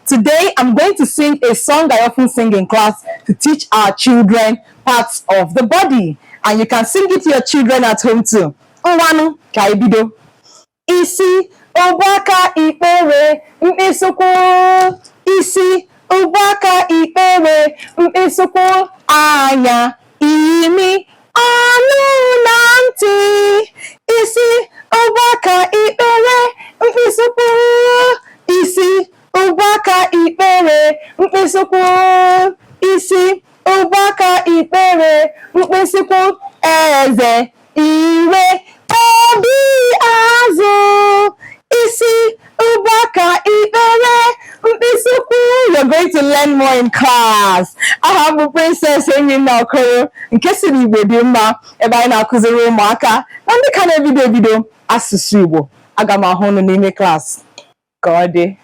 Today I'm going to sing a song I often sing in class to teach our children parts of the body. And you can sing it to your children at home too. Nwanu kaibido. Isi obaka ikpere mkpịsụkwụ. Isi obaka ikpere mkpịsụkwụ. Anya imi ọnụ na ntị. Isi obaka ikpere mkpịsụkwụ. Isi ụgbaka ikpere mkpịsịkwụ. Isi ụgbaka ikpere mkpịsịkwụ. Eze ire obi azụ. Isi ụgbaka ikpere mkpịsịkwụ. You're going to learn more in class. I have a princess Enyinna Okoro nke si n'Igbo dị mma ebe anyị na-akụziri ụmụaka na ndị ka na-ebido asụsụ Igbo. Aga m ahụ unu n'ime class. Ka ọ dị.